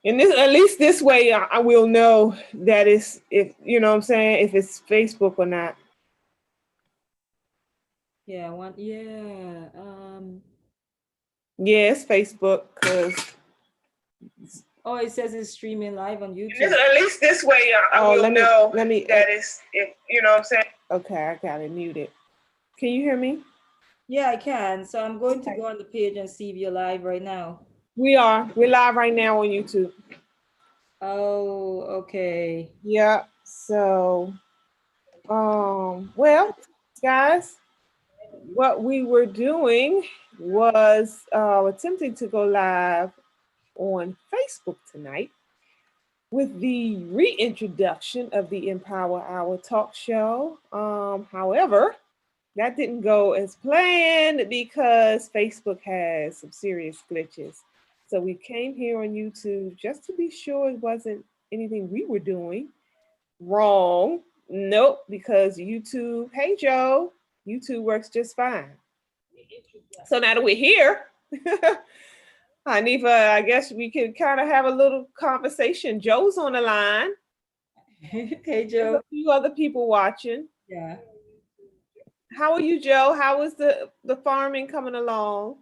And this, at least this way, I will know that it's, if you know what I'm saying, if it's Facebook or not. Yeah, one, yeah. Yeah, it's Facebook because Oh, it says it's streaming live on this, YouTube. at least this way, I will know that it's, if you know what I'm saying. Okay, I got it muted. Can you hear me? Yeah, I can. So I'm going to Okay. go on the page and see if you're live right now. We're live right now on YouTube. Oh, okay. Yeah. So, well, guys, what we were doing was attempting to go live on Facebook tonight with the reintroduction of the Empower Hour talk show. However, that didn't go as planned because Facebook has some serious glitches. So we came here on YouTube just to be sure it wasn't anything we were doing wrong. Nope, because YouTube, hey Joe, YouTube works just fine. So now that we're here, Hanifa, I guess we can kind of have a little conversation. Joe's on the line. Hey, There's a Joe. few other people watching. Yeah. How are you, Joe? How is the farming coming along?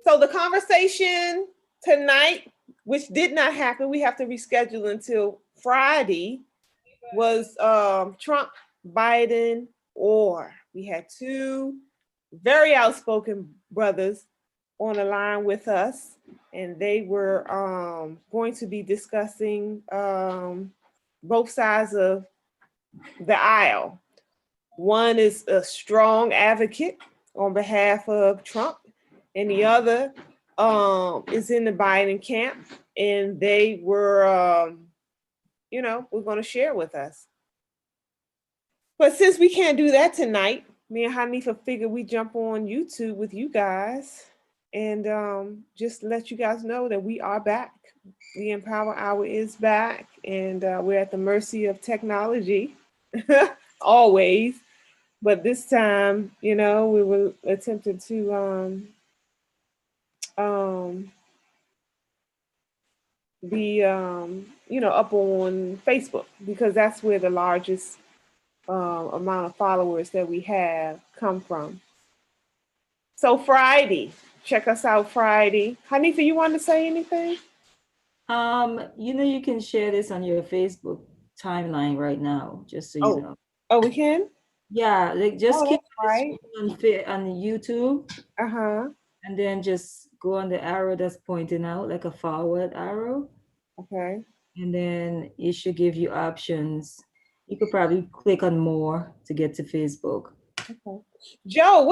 So the conversation tonight, which did not happen, we have to reschedule until Friday, was Trump, Biden, or we had two very outspoken brothers on the line with us, and they were going to be discussing both sides of the aisle. One is a strong advocate on behalf of Trump, and the other is in the Biden camp, and they were, we're going to share with us. But since we can't do that tonight, me and Hanifa figured we jump on YouTube with you guys and just let you guys know that we are back. The Empower Hour is back, and we're at the mercy of technology always. But this time, we were attempting to um, be, up on Facebook because that's where the largest amount of followers that we have come from. So Friday, check us out Friday. Hanifa, you want to say anything? You can share this on your Facebook timeline right now, just so you Oh, know. oh, we can. Yeah, like just Oh, keep that's right. on YouTube Uh-huh. and then just go on the arrow that's pointing out, like a forward arrow, Okay. and then it should give you options. You could probably click on more to get to Facebook. Okay. Joe,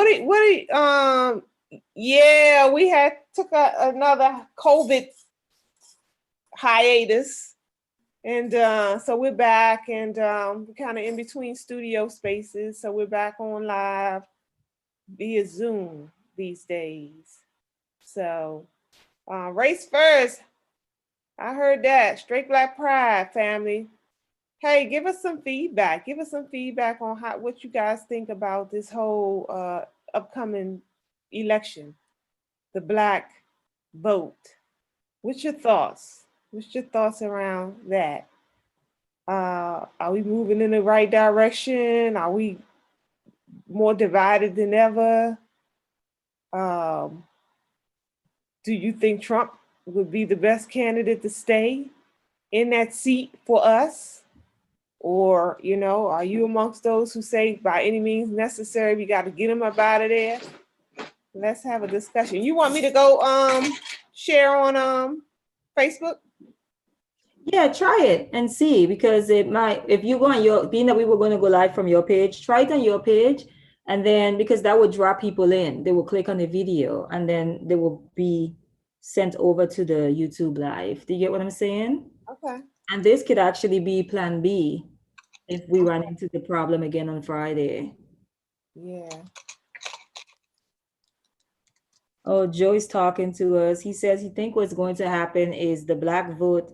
yeah, we had took another COVID hiatus, and so we're back, and we're kind of in between studio spaces, so we're back on live via Zoom these days. So race first. I heard that. Straight Black Pride, family. Hey, give us some feedback. Give us some feedback on what you guys think about this whole upcoming election, the black vote. What's your thoughts? What's your thoughts around that? Are we moving in the right direction? Are we more divided than ever? Um, do you think Trump would be the best candidate to stay in that seat for us? Or, are you amongst those who say by any means necessary, we got to get him up out of there? Let's have a discussion. You want me to go share on Facebook? Yeah, try it and see because it might, if you go on your, being that we were going to go live from your page, try it on your page. And then because that would draw people in, they will click on the video and then they will be sent over to the YouTube live. Do you get what I'm saying? Okay. And this could actually be plan B if we run into the problem again on Friday. Yeah. Oh, Joe's talking to us. He says he think what's going to happen is the black vote,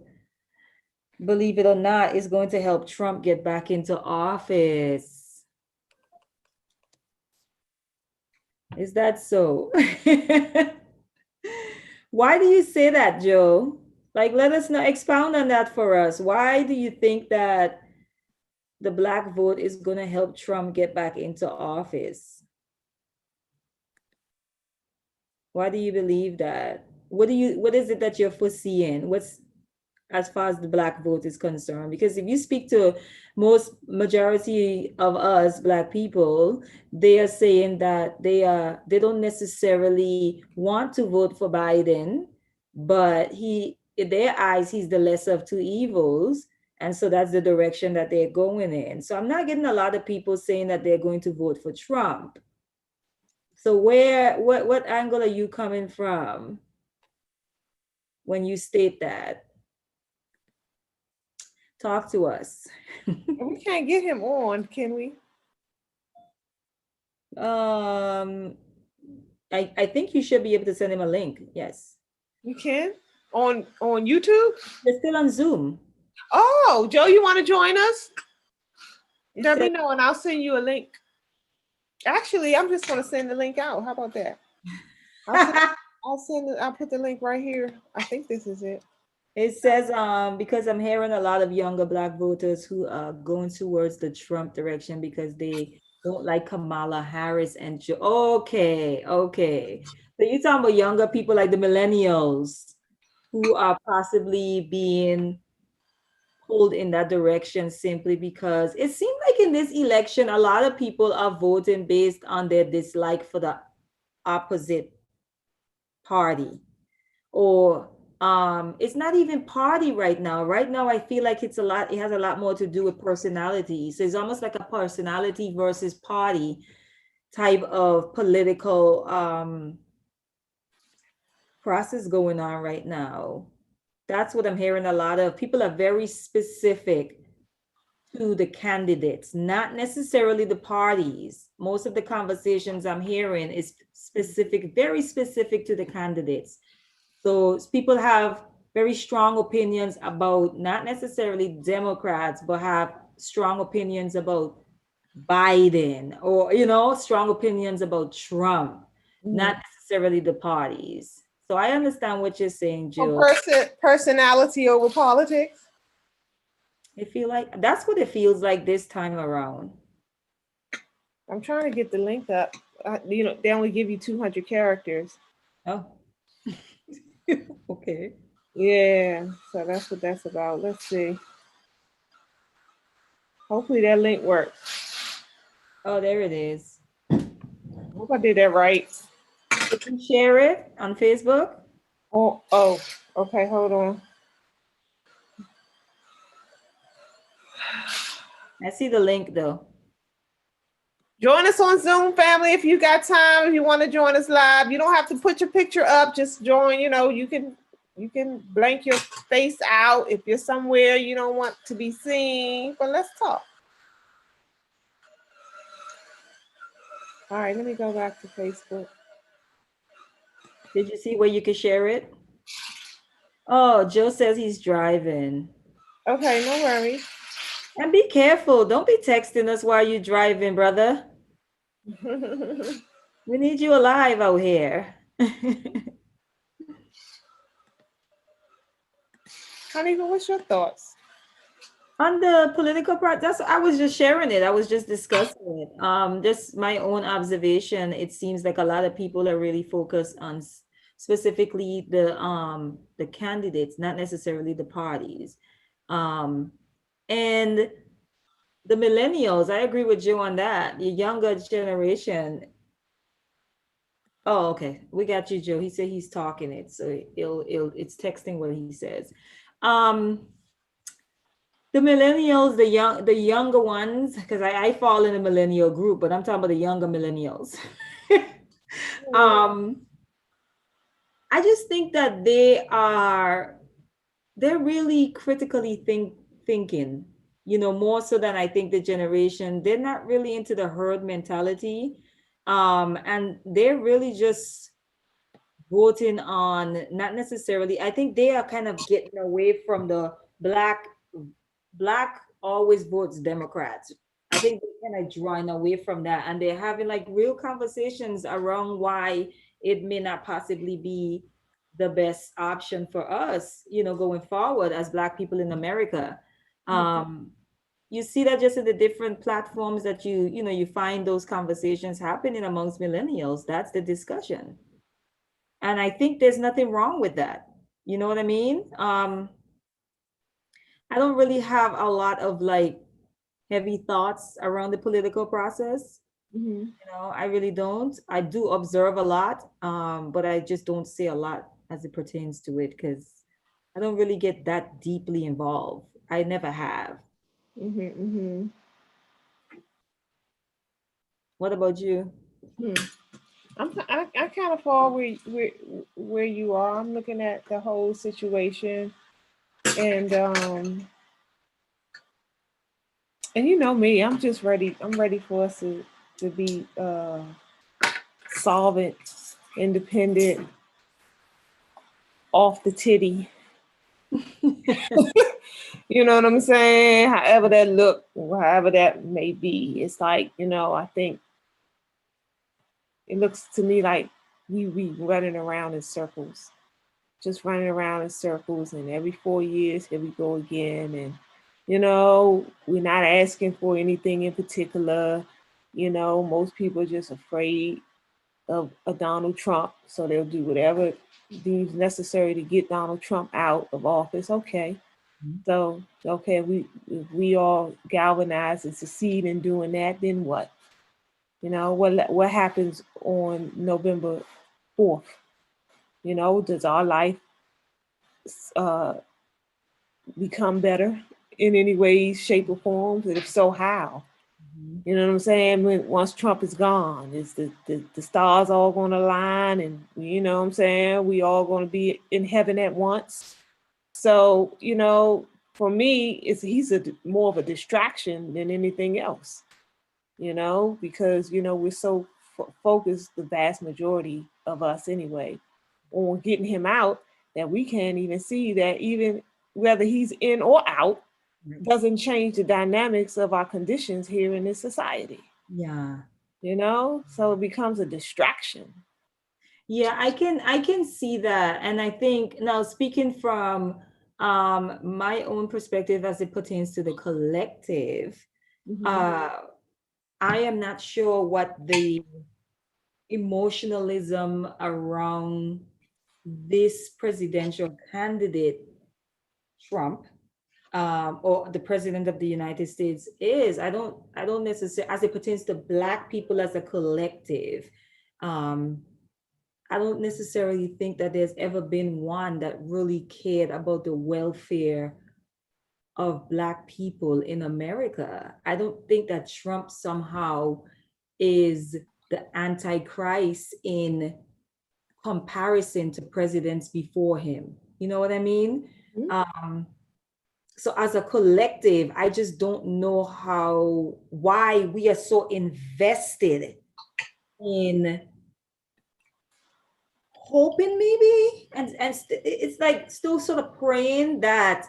believe it or not, is going to help Trump get back into office. Is that so? Why do you say that, Joe? Like, let us know, expound on that for us. Why do you think that the Black vote is going to help Trump get back into office? Why do you believe that? What is it that you're foreseeing? What's as far as the Black vote is concerned? Because if you speak to most majority of us Black people, they are saying that they don't necessarily want to vote for Biden, but he in their eyes he's the lesser of two evils. And so that's the direction that they're going in. So I'm not getting a lot of people saying that they're going to vote for Trump. So what angle are you coming from when you state that? Talk to us. We can't get him on, can we? um I think you should be able to send him a link. Yes. You can? On YouTube? They're still on Zoom. Oh, Joe, you want to join us? It Let me says- know and I'll send you a link. Actually, I'm just going to send the link out. How about that? I'll put the link right here. I think this is it. It says because I'm hearing a lot of younger Black voters who are going towards the Trump direction because they don't like Kamala Harris and Joe. Okay. So you're talking about younger people like the millennials who are possibly being pulled in that direction simply because it seemed like in this election, a lot of people are voting based on their dislike for the opposite party. Or it's not even party right now. Right now, I feel like it has a lot more to do with personality. So it's almost like a personality versus party type of political process going on right now. That's what I'm hearing a lot of. People are very specific to the candidates, not necessarily the parties. Most of the conversations I'm hearing is specific, very specific to the candidates. So people have very strong opinions about not necessarily Democrats, but have strong opinions about Biden or, strong opinions about Trump, not necessarily the parties. So I understand what you're saying, Jill. Personality over politics. I feel like that's what it feels like this time around. I'm trying to get the link up. They only give you 200 characters. Oh, okay. Yeah, so that's what that's about. Let's see. Hopefully that link works. Oh, there it is. Hope I did that right. Did you share it on Facebook? Oh, okay, hold on. I see the link though. Join us on Zoom, family, if you got time. If you want to join us live, you don't have to put your picture up. Just join. You can blank your face out if you're somewhere you don't want to be seen. But let's talk. All right, let me go back to Facebook. Did you see where you could share it? Oh, Joe says he's driving. Okay, no worries. And be careful. Don't be texting us while you're driving, brother. We need you alive out here. Honey, what's your thoughts? On the political process, I was just sharing it. I was just discussing it. Just my own observation. It seems like a lot of people are really focused on specifically the candidates, not necessarily the parties. And the millennials, I agree with you on that. The younger generation. Oh, okay. We got you, Joe. He said he's talking it, so it's texting what he says. The millennials, the younger ones, because I fall in the millennial group, but I'm talking about the younger millennials. I just think that they're really critically thinking, more so than I think the generation. They're not really into the herd mentality. And they're really just voting on not necessarily, I think they are kind of getting away from the black always votes Democrats. I think they're kind of drawing away from that, and they're having like real conversations around why it may not possibly be the best option for us, going forward as Black people in America. You see that just in the different platforms that you find those conversations happening amongst millennials. That's the discussion. And I think there's nothing wrong with that. You know what I mean? I don't really have a lot of like heavy thoughts around the political process. I really don't. I do observe a lot, but I just don't say a lot as it pertains to it because I don't really get that deeply involved. I never have. What about you? I kind of fall where you are. I'm looking at the whole situation, and you know me, I'm just ready. I'm ready for us to be solvent, independent, off the titty. You know what I'm saying? However that look, however that may be, it's like, I think it looks to me like we running around in circles, just running around in circles, and every 4 years here we go again, and we're not asking for anything in particular. Most people are just afraid of a Donald Trump, so they'll do whatever deems necessary to get Donald Trump out of office. Okay. So, okay, if we all galvanize and succeed in doing that, then what? What happens on November 4th? Does our life uh, become better in any way, shape, or form? And if so, how? You know what I'm saying? Once Trump is gone, is the stars all going to align? And you know what I'm saying? We all going to be in heaven at once. So, for me, he's more of a distraction than anything else, because, we're so focused, the vast majority of us anyway, on getting him out that we can't even see that even whether he's in or out doesn't change the dynamics of our conditions here in this society. Yeah. So it becomes a distraction. Yeah, I can see that. And I think now speaking from my own perspective as it pertains to the collective, I am not sure what the emotionalism around this presidential candidate, Trump, or the president of the United States is. I don't necessarily, as it pertains to Black people as a collective, um, I don't necessarily think that there's ever been one that really cared about the welfare of Black people in America. I don't think that Trump somehow is the Antichrist in comparison to presidents before him. You know what I mean? So as a collective, I just don't know why we are so invested in hoping maybe, and it's like still sort of praying that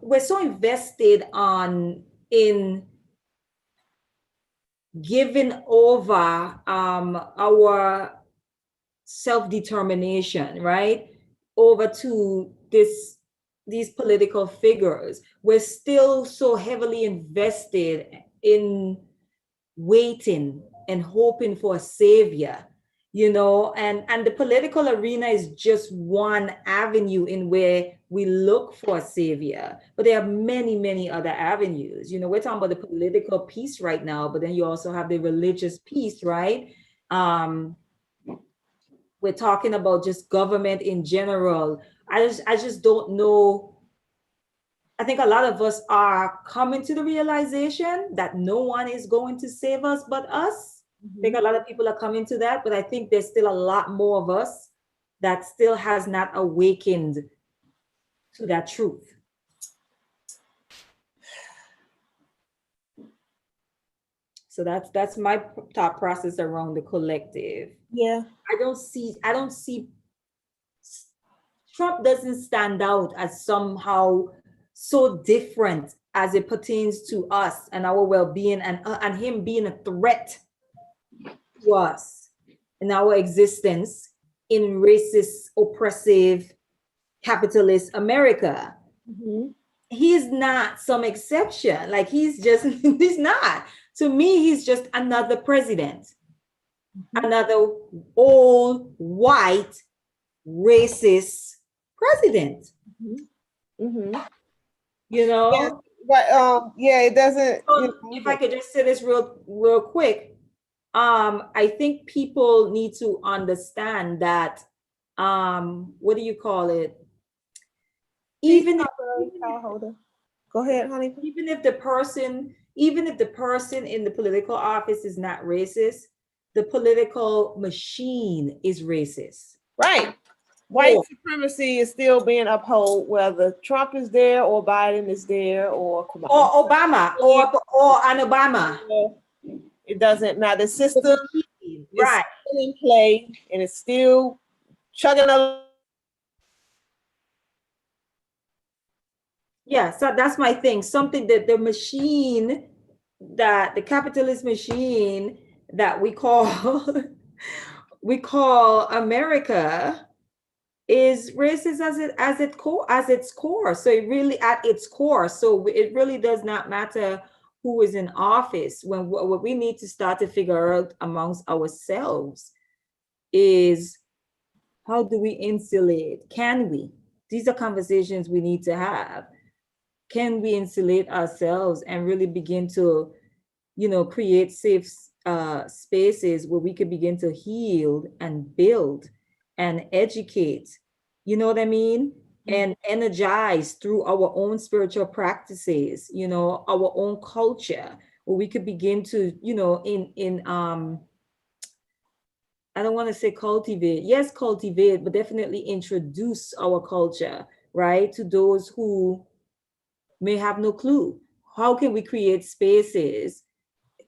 we're so invested in giving over our self-determination, right, over to these political figures. We're still so heavily invested in waiting and hoping for a savior, and the political arena is just one avenue in where we look for a savior, but there are many, many other avenues. We're talking about the political piece right now, but then you also have the religious piece, right? We're talking about just government in general. I just don't know. I think a lot of us are coming to the realization that no one is going to save us but us. I think a lot of people are coming to that, but I think there's still a lot more of us that still has not awakened to that truth. So that's my thought process around the collective. Yeah. I don't see Trump doesn't stand out as somehow so different as it pertains to us and our well-being, and him being a threat to us in our existence. in racist, oppressive, capitalist America. Mhm. He's not some exception. Like he's just, he's not. To me, he's just another president, Mhm. another old white racist president, Mhm. Mhm. you Yes, know? but yeah, it doesn't, you know. If I could just say this real quick, I think people need to understand that, what do you call it? Peace, Even if, Papa, even power holder. Go ahead, honey. even if the person, even if the person in the political office is not racist, the political machine is racist. Right. White Or supremacy is still being upheld whether Trump is there or Biden is there or Kamala Obama, Harris, or an Obama. or it doesn't matter. The The system machine, is right? still in play and it's still chugging along. Yeah, so that's my thing. Something that the machine, that the capitalist machine that we call we call America, is racist as its core. So it really at its core. So it really does not matter who is in office. When what we need to start to figure out amongst ourselves is, how do we insulate? Can we? These are conversations we need to have. Can we insulate ourselves and really begin to, create safe spaces where we could begin to heal and build and educate, you know what I mean? And energize through our own spiritual practices, our own culture, where we could begin to, in I don't want to say cultivate, yes, cultivate, but definitely introduce our culture, right, to those who may have no clue. How can we create spaces?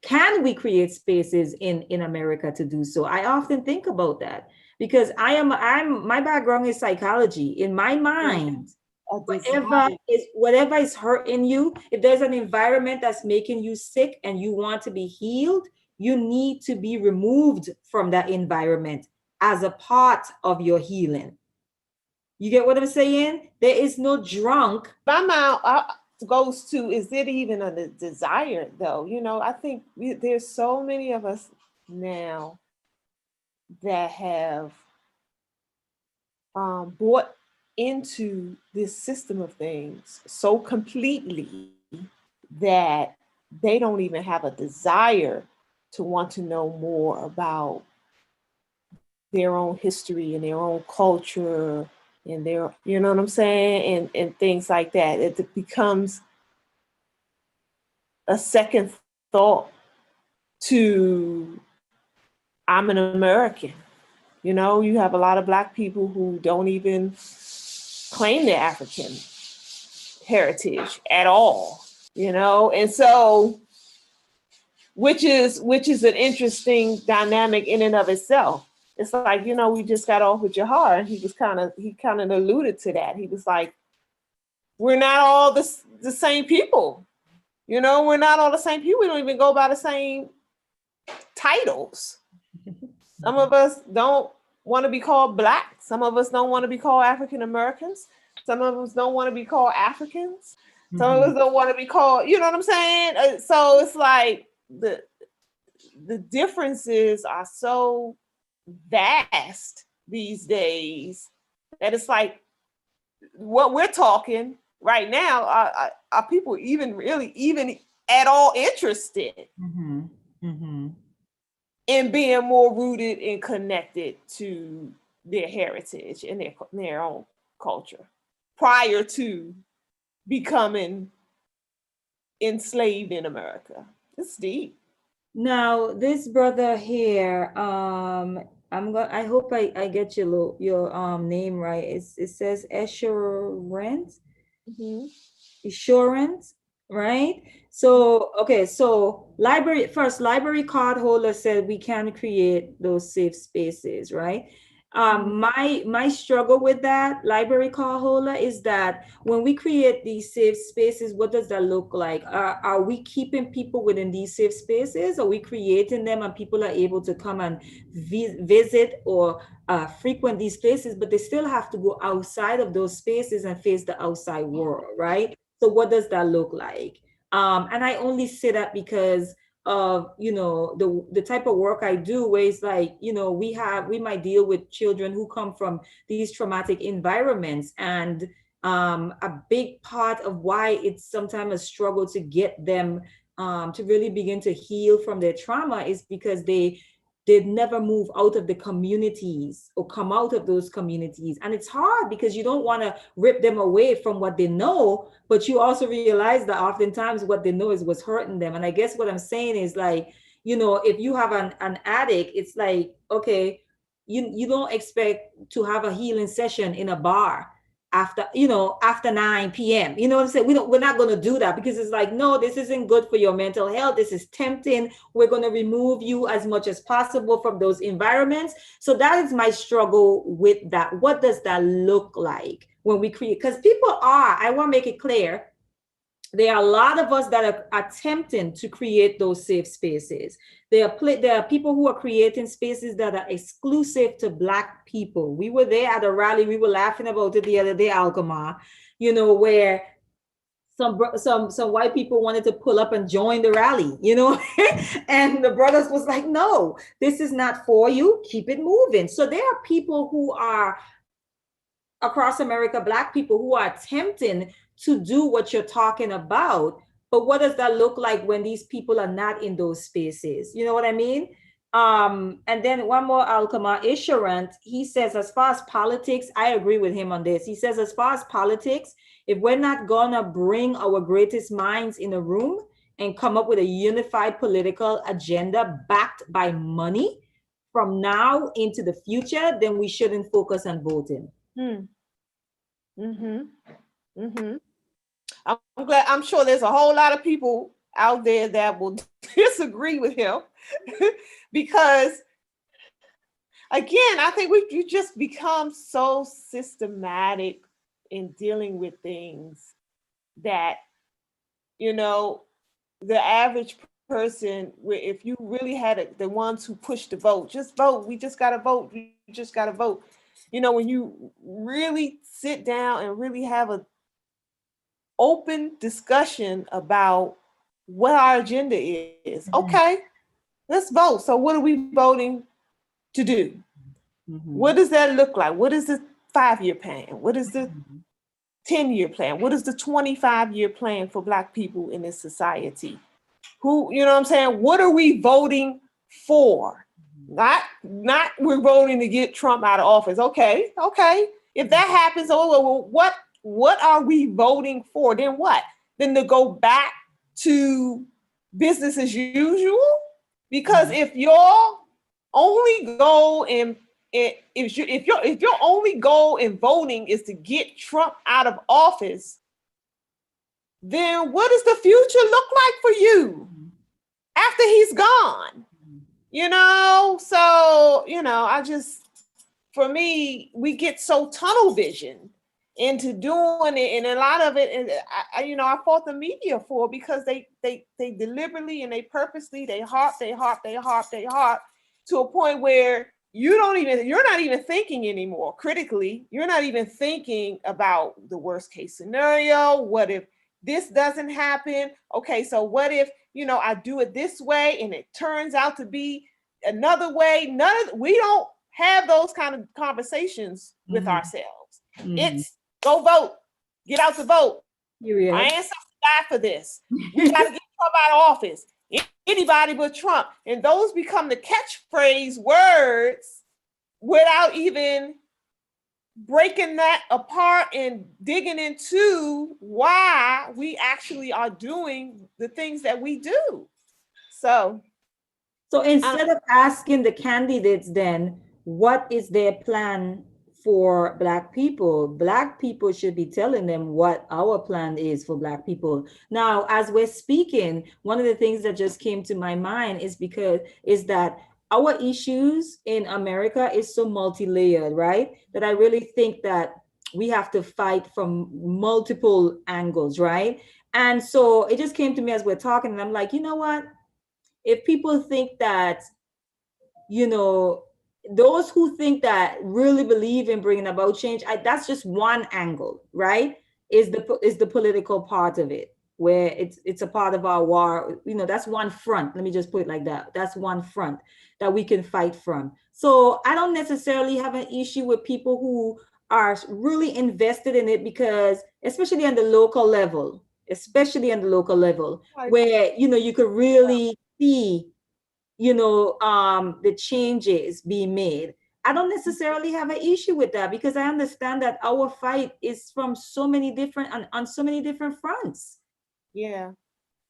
Can we create spaces in America to do so? I often think about that because I'm my background is psychology. In my mind, A whatever desire. is hurting you, if there's an environment that's making you sick and you want to be healed, you need to be removed from that environment as a part of your healing. You get what I'm saying? There is no drunk. My mind goes to, is it even a desire though? I think there's so many of us now that have bought into this system of things so completely that they don't even have a desire to want to know more about their own history and their own culture and their, you know what I'm saying, and things like that. It becomes a second thought to, I'm an American. You have a lot of Black people who don't even claim their African heritage at all. And so, which is an interesting dynamic in and of itself. It's like, we just got off with Jahar, and he kind of alluded to that. He was like, we're not all the same people. We're not all the same people. We don't even go by the same titles. Some of us don't want to be called Black. Some of us don't want to be called African Americans. Some of us don't want to be called Africans. Some of Mhm. us don't want to be called, you know what I'm saying? So it's like the differences are so vast these days that it's like, what we're talking right now, are people even really even at all interested Mhm. Mhm. in being more rooted and connected to their heritage and their own culture prior to becoming enslaved in America? It's deep. Now, this brother here, I hope I get your name right. It says assurance, Mm-hmm. assurance, right? So, okay, so library card holder said we can create those safe spaces, right? My struggle with that, library call holder, is that when we create these safe spaces, what does that look like? Are we keeping people within these safe spaces? Are we creating them and people are able to come and visit or frequent these places, but they still have to go outside of those spaces and face the outside world, right? So what does that look like? And I only say that because of, you know, the type of work I do, where it's like, you know, we might deal with children who come from these traumatic environments, and a big part of why it's sometimes a struggle to get them to really begin to heal from their trauma is because they'd never move out of the communities or come out of those communities. And it's hard because you don't want to rip them away from what they know, but you also realize that oftentimes what they know is what's hurting them. And I guess what I'm saying is, like, you know, if you have an addict, it's like, okay, you don't expect to have a healing session in a bar after, you know, after 9 p.m. You know what I'm saying? We're not going to do that, because it's like, no, this isn't good for your mental health. This is tempting. We're going to remove you as much as possible from those environments. So that is my struggle with that. What does that look like when we create? Because I want to make it clear, there are a lot of us that are attempting to create those safe spaces. There are people who are creating spaces that are exclusive to Black people. We were there at a rally. We were laughing about it the other day, Alkema, you know, where some white people wanted to pull up and join the rally, you know, and the brothers was like, no, this is not for you. Keep it moving. So there are people who are across America, Black people who are attempting to do what you're talking about. But what does that look like when these people are not in those spaces? You know what I mean? And then one more, Alkema Isharant, he says, as far as politics, I agree with him on this. He says, as far as politics, if we're not gonna bring our greatest minds in a room and come up with a unified political agenda backed by money from now into the future, then we shouldn't focus on voting. I'm sure there's a whole lot of people out there that will disagree with him because, again, I think we just become so systematic in dealing with things that, you know, the average person, if you really had the ones who push the vote, just vote, we just got to vote, you just got to vote. You know, when you really sit down and really have a open discussion about what our agenda is. Okay, let's vote. So what are we voting to do? What does that look like? What is the 5-year plan? What is the 10-year plan? What is the 25-year plan for Black people in this society? Who, you know what I'm saying? What are we voting for? Not we're voting to get Trump out of office. Okay. If that happens, well, what are we voting for? Then what? Then to go back to business as usual? Because if your only goal if your only goal in voting is to get Trump out of office, then what does the future look like for you after he's gone? You know, so, you know, for me, we get so tunnel vision into doing it, and a lot of it, and I fault the media for, because they deliberately and they purposely, they harp to a point where you're not even thinking anymore critically. You're not even thinking about the worst case scenario. What if this doesn't happen? Okay, so what if, I do it this way and it turns out to be another way? We don't have those kind of conversations with ourselves. It's go vote, get out to vote. I ain't supposed to die for this. We got to get Trump out of office. Anybody but Trump. And those become the catchphrase words without even breaking that apart and digging into why we actually are doing the things that we do. So instead of asking the candidates then, what is their plan for Black people should be telling them what our plan is for Black people. Now, as we're speaking, one of the things that just came to my mind is that our issues in America is so multi-layered, right? That I really think that we have to fight from multiple angles, right? And so it just came to me as we're talking, and I'm like, you know what? If people think that, you know, those who think that really believe in bringing about change, that's just one angle, right? Is the political part of it, where it's a part of our war. You know, that's one front. Let me just put it like that. That's one front that we can fight from. So I don't necessarily have an issue with people who are really invested in it, because especially on the local level, Like, where you could really see the changes being made. I don't necessarily have an issue with that, because I understand that our fight is from so many different on so many different fronts. yeah.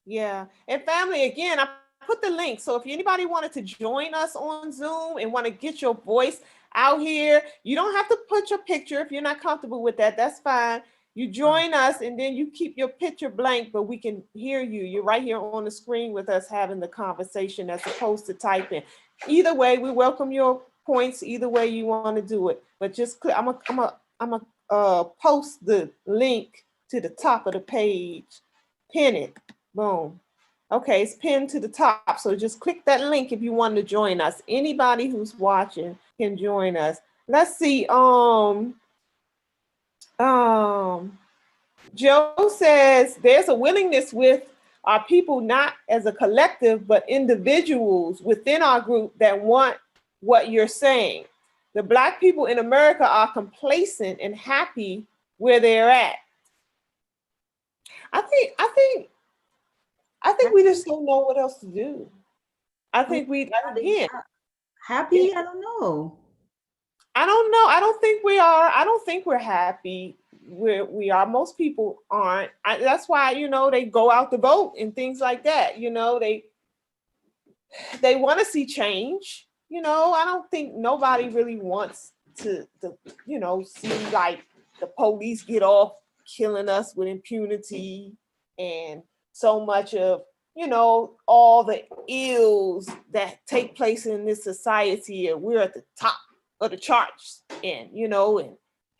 Yeah. And family, again, I put the link. So if anybody wanted to join us on Zoom and want to get your voice out here, you don't have to put your picture. If you're not comfortable with that, that's fine. You join us and then you keep your picture blank, but we can hear you. You're right here on the screen with us having the conversation as opposed to typing. Either way, we welcome your points, either way you want to do it. But just click, I'm a post the link to the top of the page, pin it. Boom. Okay, it's pinned to the top. So just click that link if you want to join us. Anybody who's watching can join us. Let's see. Joe says there's a willingness with our people, not as a collective, but individuals within our group that want what you're saying. The Black people in America are complacent and happy where they're at. I think we just don't know what else to do. I think we, again, Happy? I don't know. I don't know. I don't think we are. I don't think we're happy where we are. Most people aren't. That's why, they go out to vote and things like that. They want to see change. I don't think nobody really wants to see like the police get off killing us with impunity and so much of, all the ills that take place in this society. And we're at the top of the charts and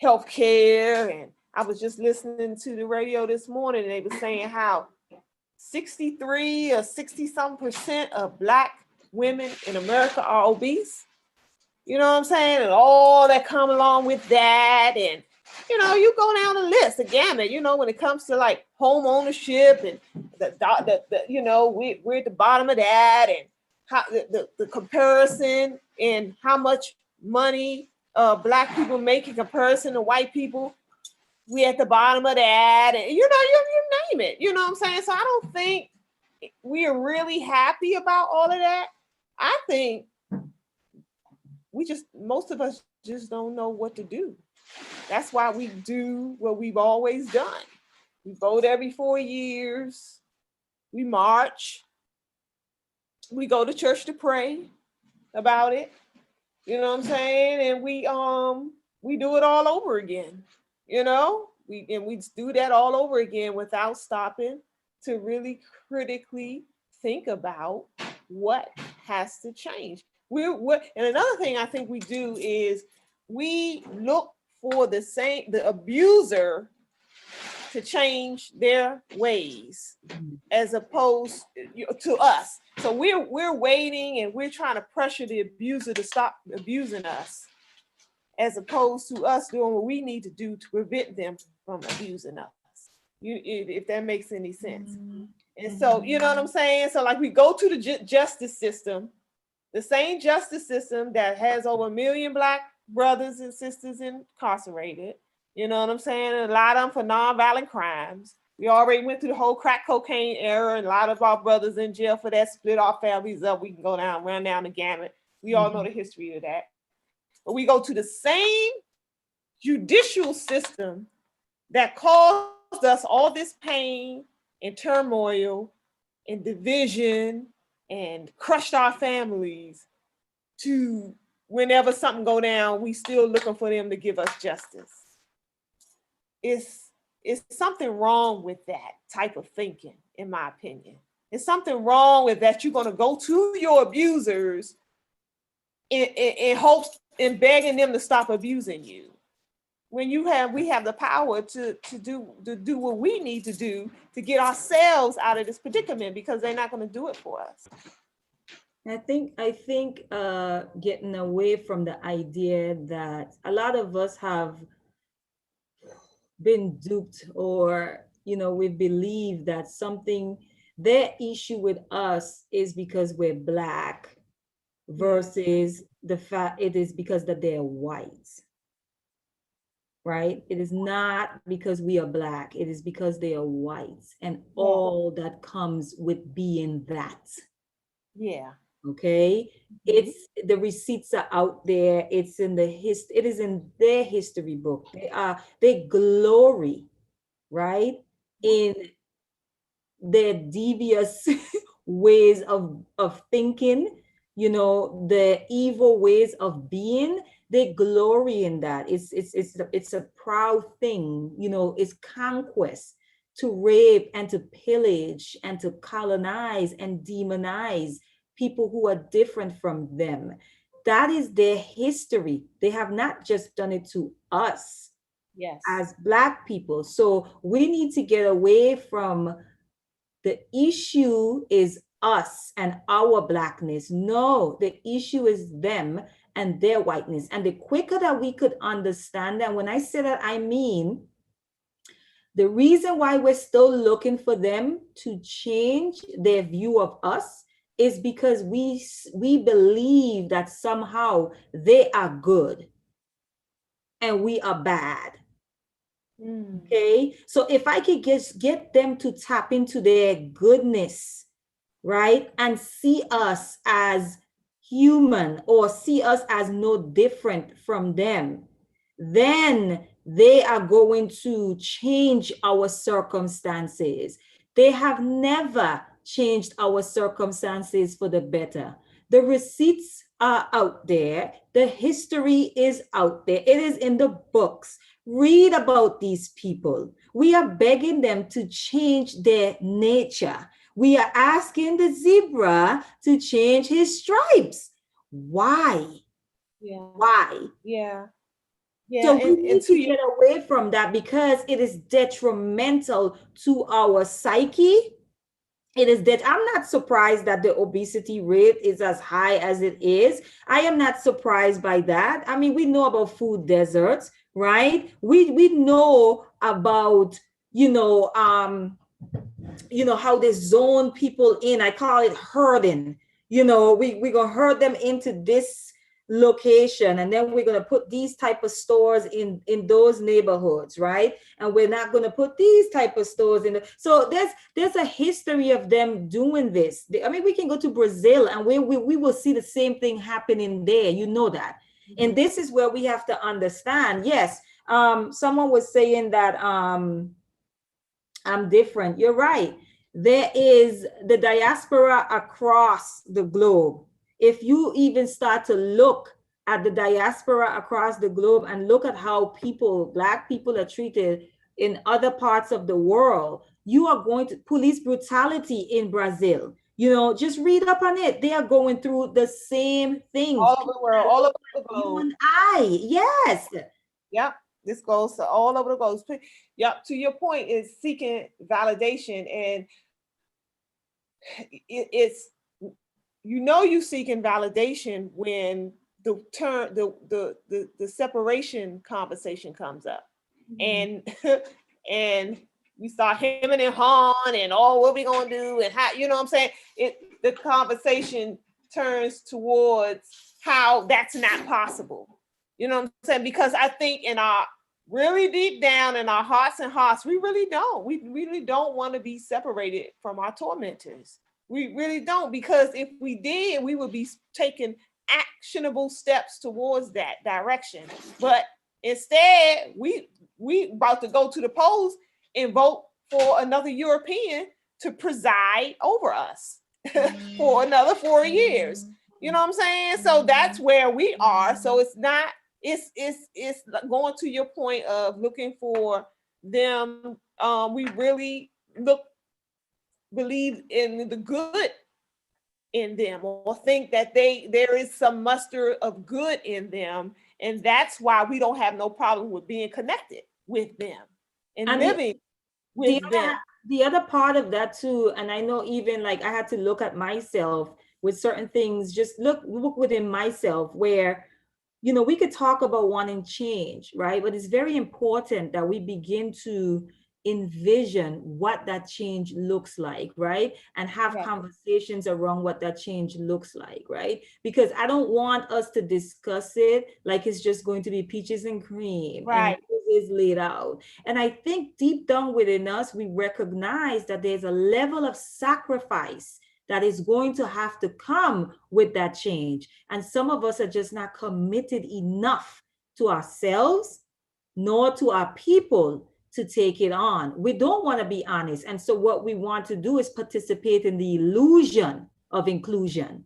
healthcare. And I was just listening to the radio this morning and they were saying how 63 or 60-some% of Black women in America are obese. You know what I'm saying? And all that come along with that. And, you go down the list, the gamut, when it comes to like home ownership and we're at the bottom of that, and how the comparison and how much money Black people make in comparison to white people. We at the bottom of that, and you name it. You know what I'm saying? So I don't think we are really happy about all of that. I think most of us just don't know what to do. That's why we do what we've always done. We vote every 4 years. We march. We go to church to pray about it. You know what I'm saying? And we do it all over again. We do that all over again without stopping to really critically think about what has to change. And another thing I think we do is we look for the abuser to change their ways as opposed to us. So we're waiting and we're trying to pressure the abuser to stop abusing us, as opposed to us doing what we need to do to prevent them from abusing us. If that makes any sense. And so, you know what I'm saying? So like we go to the justice system, the same justice system that has over 1 million Black brothers and sisters incarcerated. You know what I'm saying? A lot of them for nonviolent crimes. We already went through the whole crack cocaine era, and a lot of our brothers in jail for that, split our families up. We can run down the gamut. We all know the history of that. But we go to the same judicial system that caused us all this pain and turmoil and division and crushed our families, to whenever something go down, we still looking for them to give us justice. It's something wrong with that type of thinking, in my opinion. It's something wrong with that. You're going to go to your abusers in hopes, in begging them to stop abusing you. When we have the power to do what we need to do to get ourselves out of this predicament, because they're not going to do it for us. I think getting away from the idea that a lot of us have been duped, or we believe that something, their issue with us is because we're Black, versus the fact it is because that they're white. Right? It is not because we are Black, it is because they are white, and all that comes with being that. Yeah. Okay. It's the receipts are out there. It's in it is in their history book. They glory, right, in their devious ways of thinking, the evil ways of being. They glory in that. It's a proud thing, it's conquest, to rape and to pillage and to colonize and demonize people who are different from them. That is their history. They have not just done it to us, yes, as Black people. So we need to get away from the issue is us and our Blackness. No, the issue is them and their whiteness. And the quicker that we could understand that, when I say that, I mean the reason why we're still looking for them to change their view of us is because we believe that somehow they are good and we are bad. Okay, so if I could just get them to tap into their goodness, right, and see us as human, or see us as no different from them, then they are going to change our circumstances. They have never changed our circumstances for the better. The receipts are out there. The history is out there. It is in the books. Read about these people. We are begging them to change their nature. We are asking the zebra to change his stripes. Why? Yeah. Why? Yeah. Yeah. So we need to get away from that, because it is detrimental to our psyche. It is that I'm not surprised that the obesity rate is as high as it is. I am not surprised by that. I mean, we know about food deserts, right? We know about, how they zone people in. I call it herding. We're gonna herd them into this location, and then we're going to put these type of stores in those neighborhoods, right? And we're not going to put these type of stores in so there's a history of them doing this. I mean, we can go to Brazil and we will see the same thing happening there, that. And this is where we have to understand. Yes, someone was saying that I'm different. You're right. There is the diaspora across the globe. If you even start to look at the diaspora across the globe and look at how Black people are treated in other parts of the world, you are going to police brutality in Brazil. Just read up on it. They are going through the same things. All over the world, all over the globe. You and I, yes. Yep. This goes to all over the globe. Yep. To your point, is seeking validation, and it's you seeking validation when the separation conversation comes up, and and we start hemming and hawing and what we gonna do and how, what I'm saying, the conversation turns towards how that's not possible. You know what I'm saying? Because I think in our really deep down in our hearts and hearts, we really don't want to be separated from our tormentors. We really don't, because if we did, we would be taking actionable steps towards that direction. But instead, we about to go to the polls and vote for another European to preside over us for another 4 years. You know what I'm saying? So that's where we are. So it's not, it's going to your point of looking for them. We really believe in the good in them, or think that there is some muster of good in them, and that's why we don't have no problem with being connected with them and And living the with them. the other part of that too, and I know even like I had to look at myself with certain things, just look within myself where, you know, we could talk about wanting change, right? But it's very important that we begin to envision what that change looks like, right? And have Right. conversations around what that change looks like, right? Because I don't want us to discuss it like it's just going to be peaches and cream and Right. roses laid out. And I think deep down within us, we recognize that there's a level of sacrifice that is going to have to come with that change. And some of us are just not committed enough to ourselves nor to our people to take it on. We don't want to be honest. And so what we want to do is participate in the illusion of inclusion.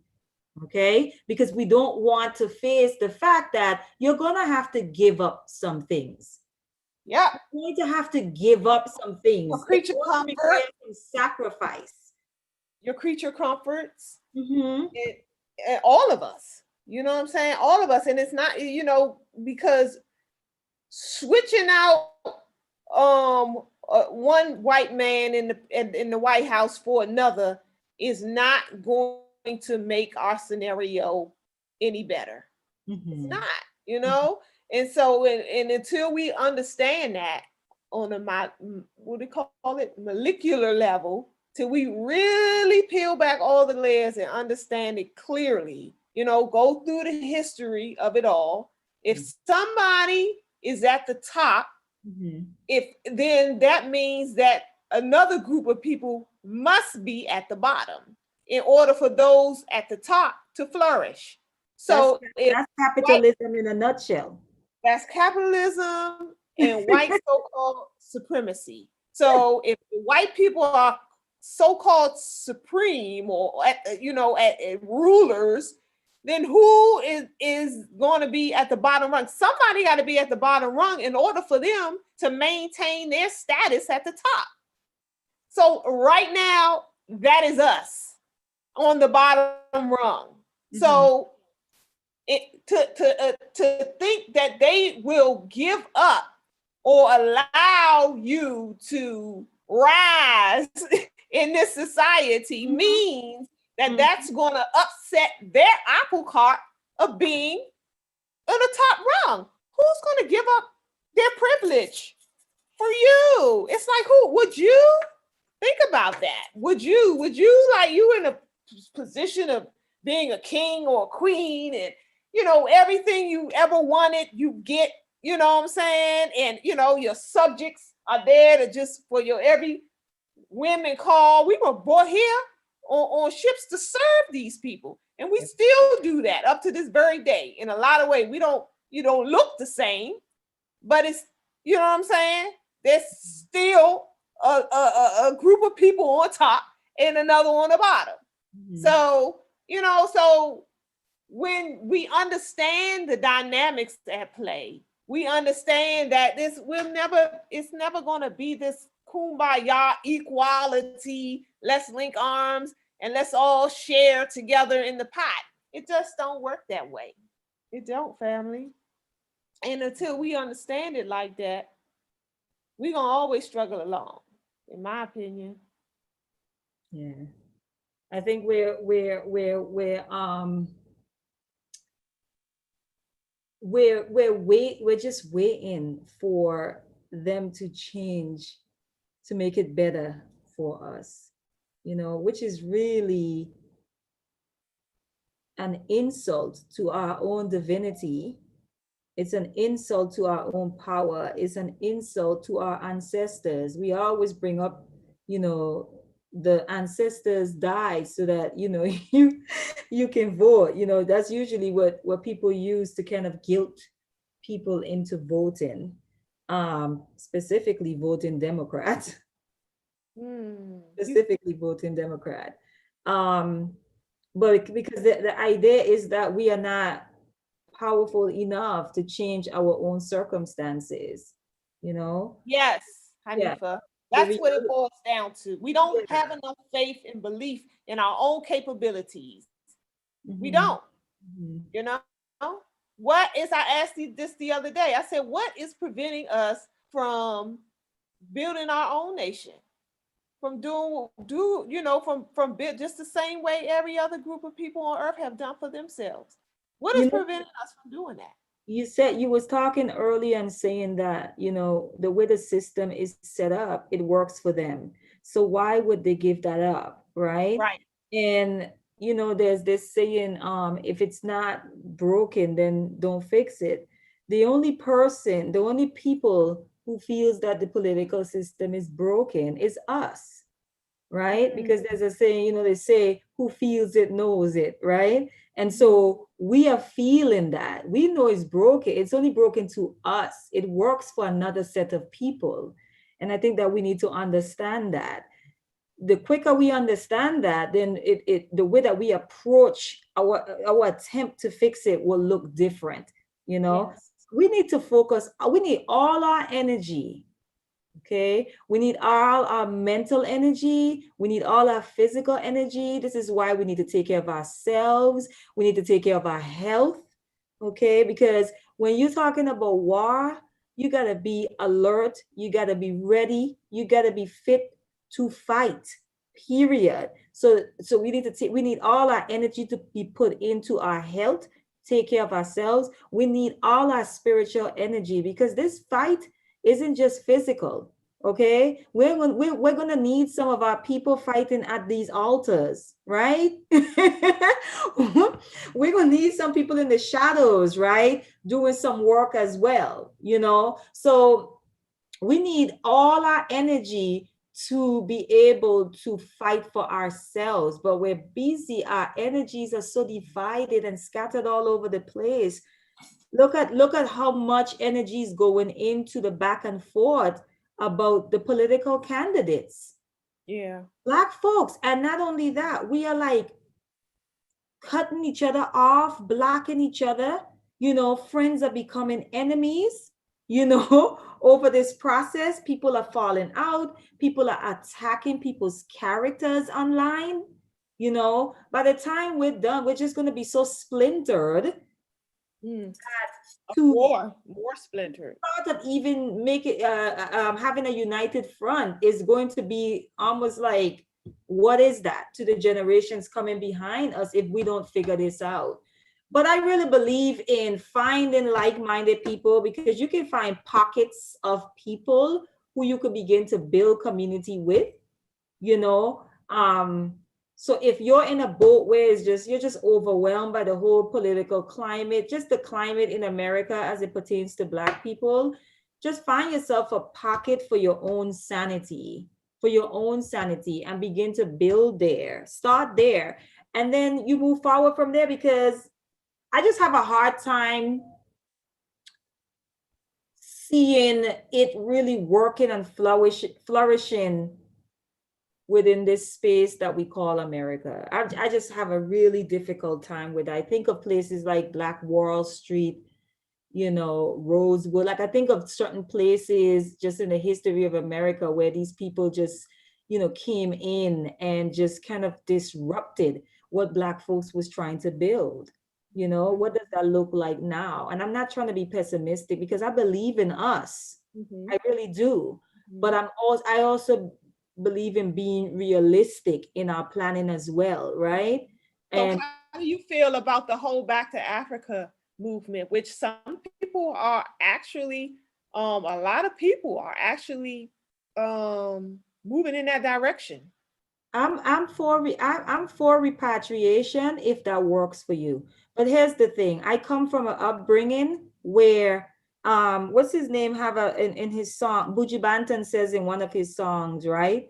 Okay? Because we don't want to face the fact that you're going to have to give up some things. Yeah. You're going to have to give up some things. Your creature It's going to comfort, require some sacrifice. your creature comforts, Mm-hmm. and all of us. You know what I'm saying? All of us. And it's not, you know, because switching out one white man in the White House for another is not going to make our scenario any better. Mm-hmm. It's not, you know. And so, and until we understand that on a what do you call it, molecular level, till we really peel back all the layers and understand it clearly, you know, go through the history of it all. If somebody is at the top, Mm-hmm. if then that means that another group of people must be at the bottom in order for those at the top to flourish. So that's capitalism in a nutshell. that's capitalism and white so-called supremacy. So if white people are so-called supreme or at rulers, then who is going to be at the bottom rung? Somebody got to be at the bottom rung in order for them to maintain their status at the top. So right now, that is us on the bottom rung. Mm-hmm. So to think that they will give up or allow you to rise in this society mm-hmm. means that mm-hmm. that's going to upset their apple cart of being on the top rung. Who's going to give up their privilege for you? It's like, who would you think about that? Would you like, you in a position of being a king or a queen, and you know everything you ever wanted you get, you know what I'm saying, and you know your subjects are there to just for your every whim and call. We were brought here on ships to serve these people, and we still do that up to this very day. In a lot of ways, you don't look the same, but it's, you know what I'm saying, there's still a group of people on top and another on the bottom. Mm-hmm. So you know, so when we understand the dynamics at play, we understand that it's never going to be this kumbaya equality, let's link arms and let's all share together in the pot. It just don't work that way. It don't, family. And until we understand it like that, we're going to always struggle along, in my opinion. Yeah. I think we're just waiting for them to change to make it better for us, you know, which is really an insult to our own divinity. It's an insult to our own power. It's an insult to our ancestors. We always bring up, you know, the ancestors died so that, you know, you can vote. You know, that's usually what people use to kind of guilt people into voting, specifically voting Democrat. Specifically voting Democrat. But because the idea is that we are not powerful enough to change our own circumstances, you know? Yes, Hanifa. Yeah. That's what it boils down to. We don't Yeah. have enough faith and belief in our own capabilities. We Mhm. don't, you know? What is, I asked you this the other day. I said, what is preventing us from building our own nation? From from just the same way every other group of people on earth have done for themselves. What is You know, preventing us from doing that? you said you was talking earlier and saying that, the way the system is set up, it works for them. So why would they give that up, right? Right. And there's this saying, if it's not broken, then don't fix it. The only people who feels that the political system is broken is us, right? Mm, Because there's a saying, they say, who feels it knows it, right? And mhm. so we are feeling that. We know it's broken. It's only broken to us. It works for another set of people. And I think that we need to understand that. The quicker we understand that, then the way that we approach our attempt to fix it will look different. Yes. We need to focus, we need all our energy. Okay, we need all our mental energy, we need all our physical energy. This is why we need to take care of ourselves, we need to take care of our health. Okay, because when you're talking about war, you got to be alert, you got to be ready, you got to be fit to fight, period. So we need all our energy to be put into our health, take care of ourselves. We need all our spiritual energy, because this fight isn't just physical. Okay, we're gonna need some of our people fighting at these altars, right? We're gonna need some people in the shadows, right, doing some work as well. So we need all our energy to be able to fight for ourselves, but we're busy. Our energies are so divided and scattered all over the place. Look at how much energy is going into the back and forth about the political candidates. Yeah. Black folks, and not only that, we are like cutting each other off, blocking each other. Friends are becoming enemies, over this process. People are falling out, people are attacking people's characters online. By the time we're done, we're just going to be so splintered Mm. to More splintered. thought of even make it having a united front is going to be almost like, what is that to the generations coming behind us if we don't figure this out? But I really believe in finding like-minded people, because you can find pockets of people who you could begin to build community with. you know so if you're in a boat where you're just overwhelmed by the whole political climate, just the climate in America as it pertains to Black people, just find yourself a pocket for your own sanity, and begin to build there. Start there, and then you move forward from there, because I just have a hard time seeing it really working and flourishing within this space that we call America. I just have a really difficult time with it. I think of places like Black Wall Street, Rosewood. Like, I think of certain places just in the history of America where these people just, came in and just kind of disrupted what Black folks was trying to build. What does that look like now? And I'm not trying to be pessimistic, because I believe in us. Mm-hmm. I really do. Mm-hmm. But I also believe in being realistic in our planning as well, right? So And how do you feel about the whole Back to Africa movement, which some people are actually, a lot of people are actually moving in that direction? I'm for repatriation if that works for you. But here's the thing: I come from an upbringing where what's his name have in his song, Buju Banton says in one of his songs, right?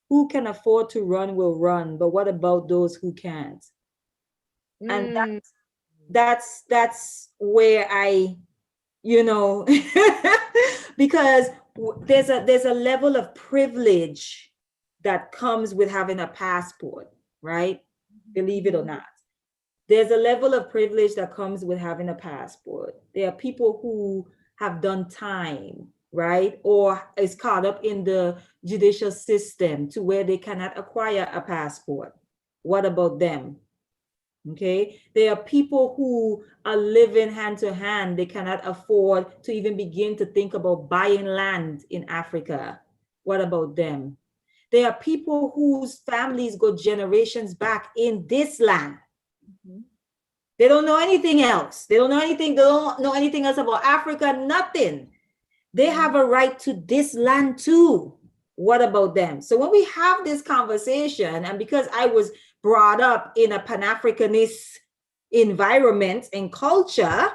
Who can afford to run will run, but what about those who can't? And Mm. that's where I, you know, because there's a level of privilege that comes with having a passport, right? Believe it or not. There's a level of privilege that comes with having a passport. There are people who have done time right? Or is caught up in the judicial system to where they cannot acquire a passport. What about them? Okay, there are people who are living hand to hand. They cannot afford to even begin to think about buying land in Africa. What about them? There are people whose families go generations back in this land. Mhm. They don't know anything else. They don't know anything. They don't know anything else about Africa, nothing. They have a right to this land too. What about them? So when we have this conversation, and because I was brought up in a Pan-Africanist environment and culture,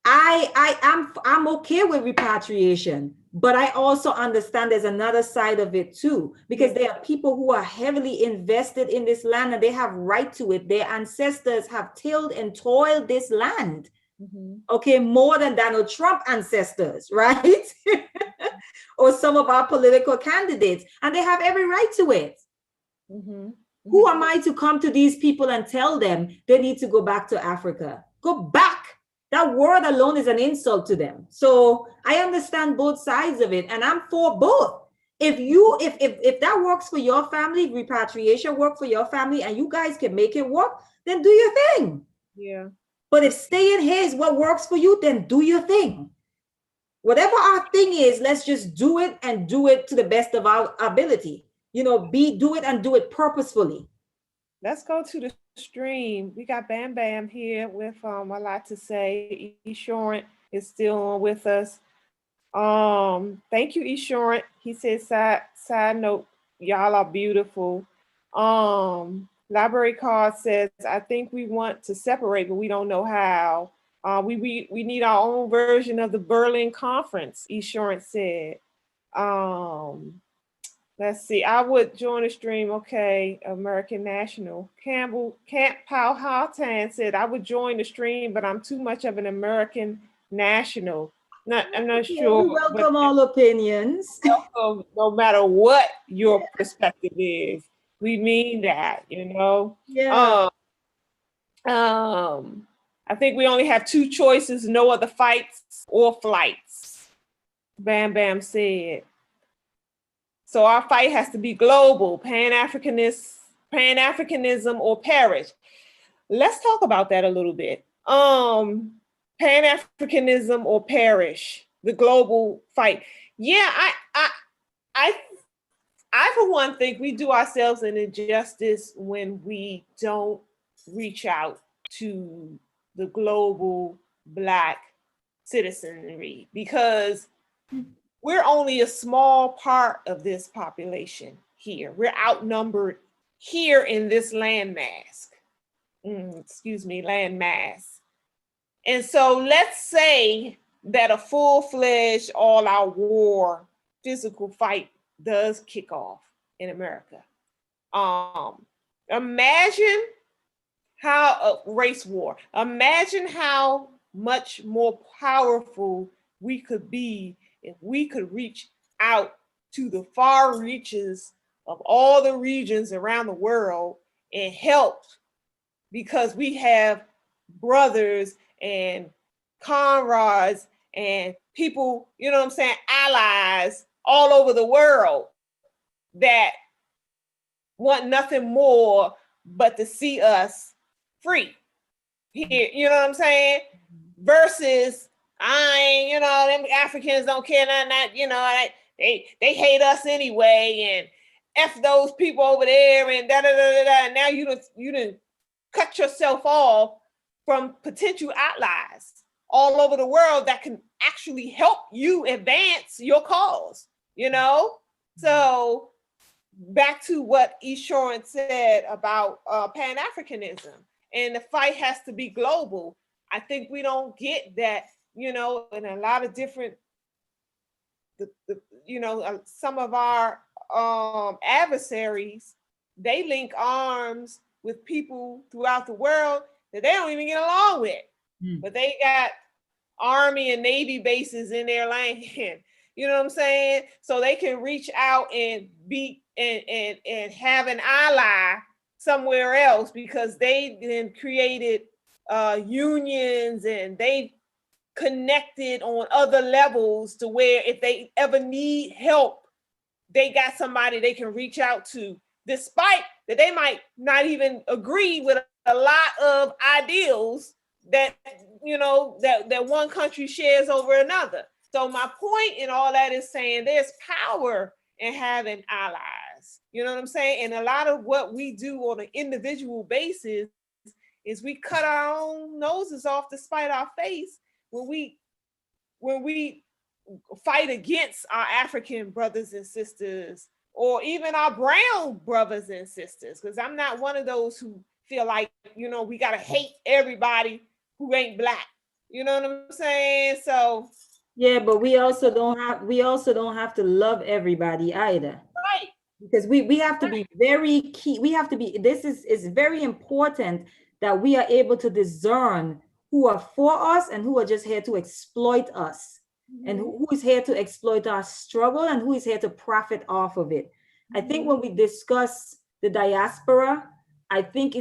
I'm okay with repatriation, but I also understand there's another side of it too, because there are people who are heavily invested in this land and they have right to it. Their ancestors have tilled and toiled this land. Mhm. Okay, more than Donald Trump ancestors, right? Or some of our political candidates, and they have every right to it. Mhm. Who am I to come to these people and tell them they need to go back to Africa? Go back. That word alone is an insult to them. So I understand both sides of it, and I'm for both. If that works for your family, repatriation work for your family, and you guys can make it work, then do your thing. Yeah. But if staying here is what works for you, then do your thing. Whatever our thing is, let's just do it and do it to the best of our ability. Do it and do it purposefully. Let's go to the stream. We got Bam Bam here with a lot to say. Eshorant is still on with us. Thank you, Eshorant. He said side note, y'all are beautiful. Library card says, I think we want to separate, but we don't know how. We need our own version of the Berlin Conference, Eshorant said. Let's see. I would join the stream. Okay, American National. Camp Powhatan said, I would join the stream, but I'm too much of an American national. I'm not sure. We welcome all opinions. No matter what your perspective is, we mean that, Yeah. I think we only have two choices: no other fights or flights. Bam Bam said. So our fight has to be global, Pan-Africanism or perish. Let's talk about that a little bit. Pan-Africanism or perish, the global fight. Yeah, I for one think we do ourselves an injustice when we don't reach out to the global Black citizenry, because we're only a small part of this population here. We're outnumbered here in this landmass. Landmass. And so let's say that a full-fledged all-out war, physical fight does kick off in America. Imagine how a race war. Imagine how much more powerful we could be if we could reach out to the far reaches of all the regions around the world and help, because we have brothers and comrades and people, allies all over the world that want nothing more but to see us free here, you know what I'm saying? Versus them Africans don't care they hate us anyway, and F those people over there, and and now you didn't cut yourself off from potential allies all over the world that can actually help you advance your cause, So back to what Eshorant said about Pan-Africanism, and the fight has to be global. I think we don't get that, in a lot of different, some of our adversaries, they link arms with people throughout the world that they don't even get along with, but they got Army and Navy bases in their land. You know what I'm saying? So they can reach out and be and have an ally somewhere else, because they then created unions, and they connected on other levels to where if they ever need help, they got somebody they can reach out to, despite that they might not even agree with a lot of ideals that, you know, that one country shares over another. So my point in all that is saying there's power in having allies. You know what I'm saying? And a lot of what we do on an individual basis is we cut our own noses off to spite our face when we fight against our African brothers and sisters, or even our brown brothers and sisters. Because I'm not one of those who feel like, you know, we gotta hate everybody who ain't Black. You know what I'm saying? So yeah, but we also don't have to love everybody either. right. Because we have to be very key. We have to be, this is very important that we are able to discern who are for us and who are just here to exploit us, and who is here to exploit our struggle and who is here to profit off of it. I think when we discuss the diaspora, I think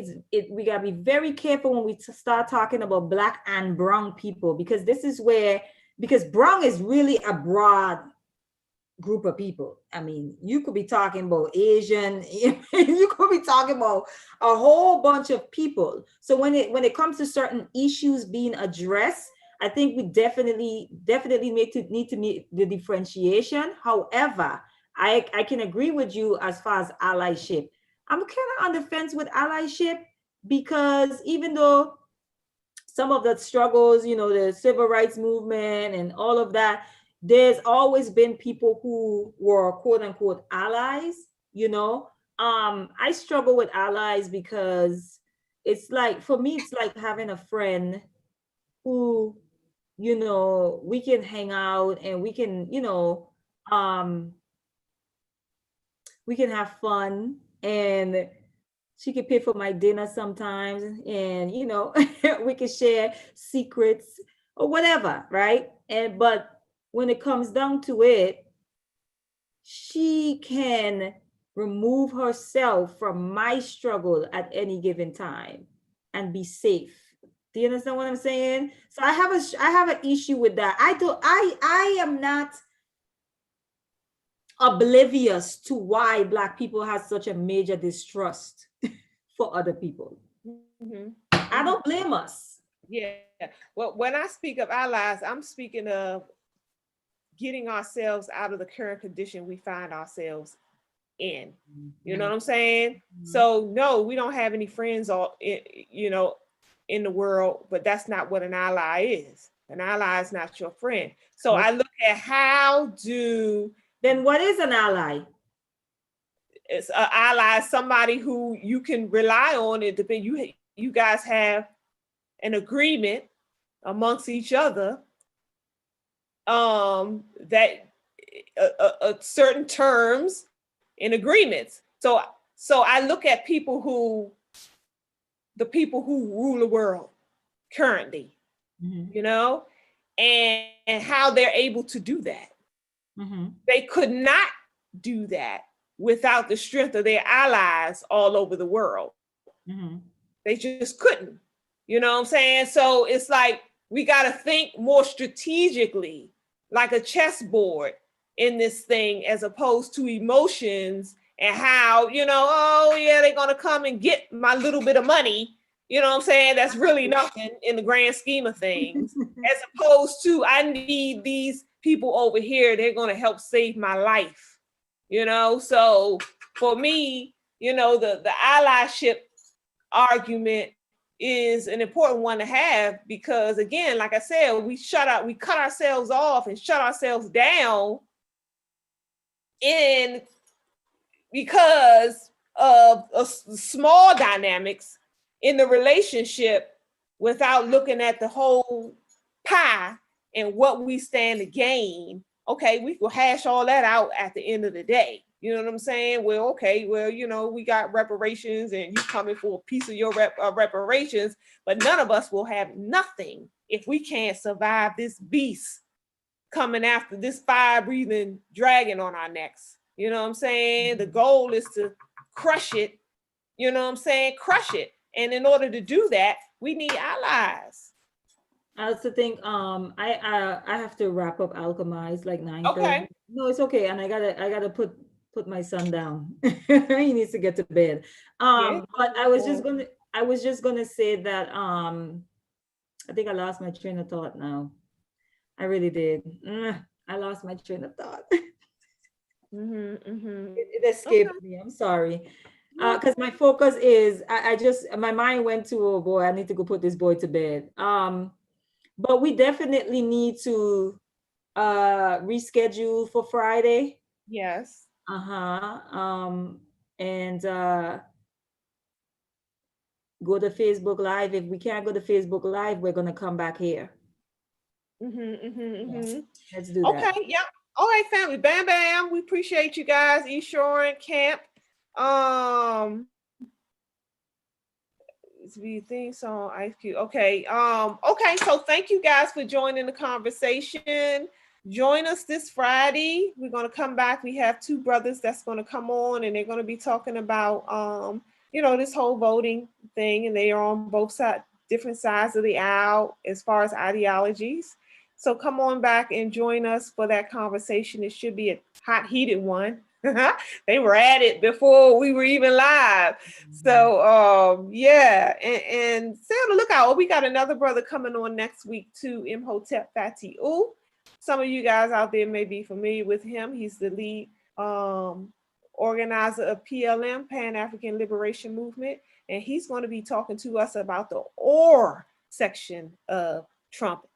we gotta be very careful when we start talking about Black and brown people, because this is where, because brown is really a broad group of people. I mean, you could be talking about Asian, you could be talking about a whole bunch of people. So when it comes to certain issues being addressed, I think we definitely need to meet the differentiation. However, I can agree with you as far as allyship. I'm kind of on the fence with allyship, because even though some of the struggles, you know, the civil rights movement and all of that, there's always been people who were quote unquote allies, you know. I struggle with allies because it's like, for me, it's like having a friend who, you know, we can hang out and we can, you know, we can have fun, and she can pay for my dinner sometimes, and, you know, we can share secrets or whatever, right? But when it comes down to it, she can remove herself from my struggle at any given time and be safe. Do you understand what I'm saying? So I have an issue with that. I am not oblivious to why Black people have such a major distrust for other people. I don't blame us. Yeah. Well, when I speak of allies, I'm speaking of getting ourselves out of the current condition we find ourselves in. You know what I'm saying? So no, we don't have any friends all you know, in the world, but that's not what an ally is. An ally is not your friend. So I look at then what is an ally? It's an ally, somebody who you can rely on. It depends. You guys have an agreement amongst each other, that certain terms and agreements. So I look at the people who rule the world currently, you know, and how they're able to do that. They could not do that without the strength of their allies all over the world. They just couldn't, you know what I'm saying? So it's like, we got to think more strategically, like a chessboard in this thing, as opposed to emotions and how, you know, oh yeah, they're going to come and get my little bit of money. You know what I'm saying? That's really nothing in the grand scheme of things, as opposed to, I need these people over here. They're going to help save my life, you know? So for me, you know, the allyship argument is an important one to have, because again, like I said, we cut ourselves off and shut ourselves down because of small dynamics in the relationship, without looking at the whole pie and what we stand to gain. Okay, we will hash all that out at the end of the day. You know what I'm saying? Well, okay, well, you know, we got reparations and you coming for a piece of your reparations, but none of us will have nothing if we can't survive this beast coming after this fire-breathing dragon on our necks. You know what I'm saying? The goal is to crush it. You know what I'm saying? Crush it. And in order to do that, we need allies. I also think I have to wrap up Alchemize like 9:30. Okay. No, it's okay. And I gotta put my son down. He needs to get to bed. Yeah. But I was just gonna say that I think I lost my train of thought now. I really did. I lost my train of thought. Mm-hmm. It Okay. escaped me. I'm sorry. No. Because my focus is I just my mind went to, oh boy, I need to go put this boy to bed. But we definitely need to reschedule for Friday. Yes. Uh-huh. And go to Facebook Live. If we can't go to Facebook Live, we're gonna come back here. Mm-hmm. Mm-hmm. Yeah. Mm-hmm. Let's do that. Okay. Yep. All right, family. Bam, bam. We appreciate you guys. Eshoring Camp. Um, it's the thing song Ice Cube. Okay. Okay. So thank you guys for joining the conversation. Join us this Friday. We're gonna come back. We have two brothers that's gonna come on, and they're gonna be talking about this whole voting thing, and they are on both sides, different sides of the aisle as far as ideologies. So come on back and join us for that conversation. It should be a hot, heated one. They were at it before we were even live. So yeah, and stay on the lookout. Oh, we got another brother coming on next week too, Imhotep Fati. Ooh, some of you guys out there may be familiar with him. He's the lead organizer of PLM, Pan-African Liberation Movement, and he's going to be talking to us about the "or" section of Trump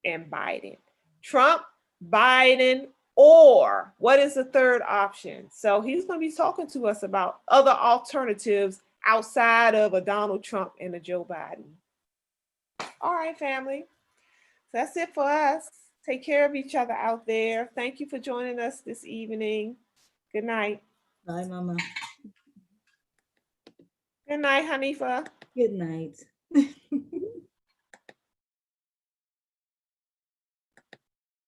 and Biden. Trump, Biden, or what is the third option? So he's going to be talking to us about other alternatives outside of a Donald Trump and a Joe Biden. All right, family. So that's it for us. Take care of each other out there. Thank you for joining us this evening. Good night. Bye, Mama. Good night, Hanifa. Good night.